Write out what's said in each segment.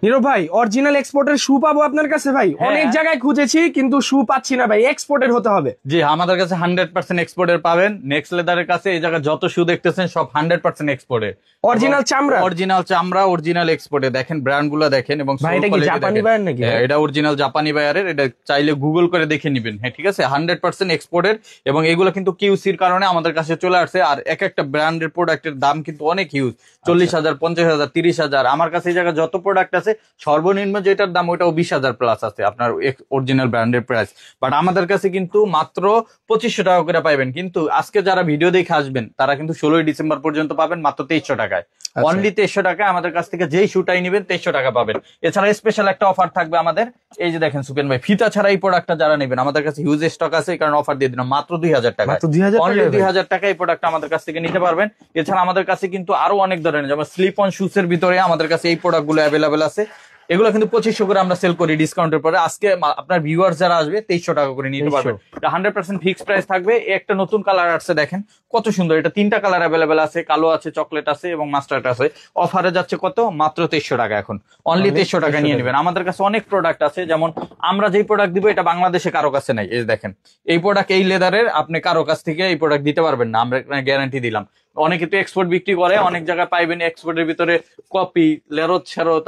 নীরব ভাই, অরিজিনাল এক্সপোর্টের শু পাবো আপনার কাছে? ভাই অনেক জায়গায় খুঁজেছি কিন্তু শু পাচ্ছি না ভাই, এক্সপোর্টের হতে হবে। জি, আমাদের কাছে 100% এক্সপোর্টের পাবেন। নেক্সট লেদারের কাছে এই জায়গায় যত শু দেখতেছেন সব 100% এক্সপোর্টের। অরিজিনাল চামড়া, অরিজিনাল চামড়া, অরিজিনাল এক্সপোর্টে দেখেন ব্র্যান্ড গুলো দেখেন এবং ভাই এটা কি জাপানি বায়ার নাকি? এটা অরিজিনাল জাপানি বায়ারের, এটা চাইলে গুগল করে দেখে নিবেন। হ্যাঁ ঠিক আছে, 100% এক্সপোর্টের এবং এগুলো কিন্তু কিউসির কারণে আমাদের কাছে চলে আসছে। আর এক একটা ব্র্যান্ডের প্রোডাক্টের দাম কিন্তু অনেক হিউজ, 40,000, 50,000, 30,000। আমার কাছে এই জায়গায় যত প্রোডাক্ট আছে সর্বনিম্ন যেটার দাম ওইটাও 20,000 প্লাস আছে আপনার অরিজিনাল ব্র্যান্ডের প্রাইস। বাট আমাদের কাছে কিন্তু মাত্র 2500 টাকা করে পাইবেন। কিন্তু আজকে যারা ভিডিও দেখে আসবেন তারা কিন্তু 16ই ডিসেম্বর পর্যন্ত পাবেন মাত্র 2300 টাকায়। অনলি 2300 টাকায় আমাদের কাছ থেকে যেই শুটাই নেবেন 2300 টাকা পাবেন। এছাড়া স্পেশাল একটা অফার থাকবে আমাদের। এই যে দেখেন সুপেন ভাই, ফিতা ছাড়া এই প্রোডাক্টটা যারা নেবেন আমাদের কাছে হিউজ স্টক আছে, এই কারণে অফার দিয়ে দিলাম মাত্র 2000 টাকা। অনলি 2000 টাকা এই প্রোডাক্ট আমাদের কাছ থেকে নিতে পারবেন। এছাড়া আমাদের কাছে কিন্তু আরো অনেক ধরনের, যেমন স্লিপ অন শুজ এর ভিতরে আমাদের কাছে এই প্রোডাক্ট গুলো অ্যাভেলেবেল আছে। এগুলো কিন্তু 2500 করে আমরা সেল করি ডিসকাউন্টের পরে। আজকে আপনার ভিউয়ার যারা আসবে 2300 টাকা করে নিতে পারবেন। 100% ফিক্সড প্রাইস থাকবে। একটা নতুন কালার আসছে দেখেন কত সুন্দর, এটা 3টা কালার অ্যাভেলেবেল আছে, কালো আছে, চকলেট আছে এবং মাস্টার্ড আছে। অফারে যাচ্ছে কত, মাত্র 2300 টাকা। এখন অনলি 2300 টাকা নিয়ে নেবেন। আমাদের কাছে অনেক প্রোডাক্ট আছে, যেমন আমরা যেই প্রোডাক্ট দিব এটা বাংলাদেশে কারো কাছে নাই। এই দেখেন এই প্রোডাক্ট, এই লেদারের আপনি কারো কাছ থেকে এই প্রোডাক্ট দিতে পারবেন না, আমরা গ্যারান্টি দিলাম। অনেকে তো এক্সপোর্ট বিক্রি করে, অনেক জায়গায় পাইবেন এক্সপোর্টের ভিতরে কপি, লেরত ছেরত,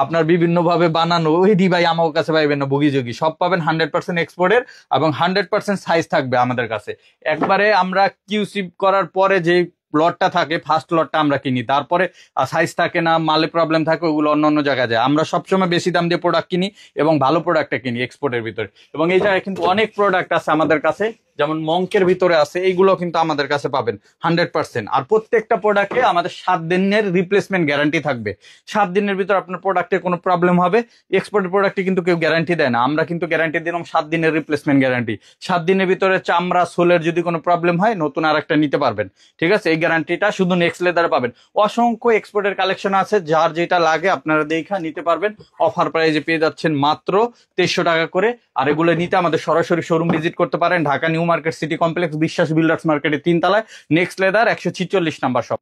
আপনার বিভিন্ন ভাবে বানানো, ওই ভাই আমার কাছে পাইবেন না, বুগিযোগী সব পাবেন 100% এক্সপোর্টের এবং 100% সাইজ থাকবে আমাদের কাছে। একবারে আমরা কিউসি করার পরে যে লটটা থাকে, ফার্স্ট লটটা আমরা কিনি, তারপরে সাইজ থাকে না, মালে প্রবলেম থাকে, ওগুলো অন্য অন্য জায়গায় যায়। আমরা সবসময় বেশি দাম দিয়ে প্রোডাক্ট কিনি এবং ভালো প্রোডাক্টটা কিনি এক্সপোর্টের ভিতরে। এবং এই জায়গায় কিন্তু অনেক প্রোডাক্ট আছে আমাদের কাছে, যেমন মঙ্কের ভিতরে আছে, এইগুলো কিন্তু আমাদের কাছে পাবেন 100%। আর প্রত্যেকটা প্রোডাক্টে আমাদের 7 দিনের রিপ্লেসমেন্ট গ্যারান্টি থাকবে। 7 দিনের ভিতর আপনার প্রোডাক্টের কোনো প্রবলেম হবে, এক্সপোর্টের প্রোডাক্টে কিন্তু কেউ গ্যারান্টি দেয় না, আমরা কিন্তু গ্যারান্টি দিলাম 7 দিনের রিপ্লেসমেন্ট গ্যারান্টি। 7 দিনের ভিতরে চামড়া সোলের যদি কোনো প্রবলেম হয় নতুন আর একটা নিতে পারবেন। ঠিক আছে, এই গ্যারান্টিটা শুধু নেক্সট লেদারে পাবেন। অসংখ্য এক্সপোর্টের কালেকশন আছে, যার যেটা লাগে আপনারা দেখা নিতে পারবেন। অফার প্রাইজে পেয়ে যাচ্ছেন মাত্র 2300 টাকা করে। আর এগুলো নিতে আমাদের সরাসরি শোরুম ভিজিট করতে পারেন, Dhaka new market city complex, বিশ্বাস বিল্ডার্স মার্কেটের 3 তলায়, নেক্সট লেদার 146 নাম্বার শপ।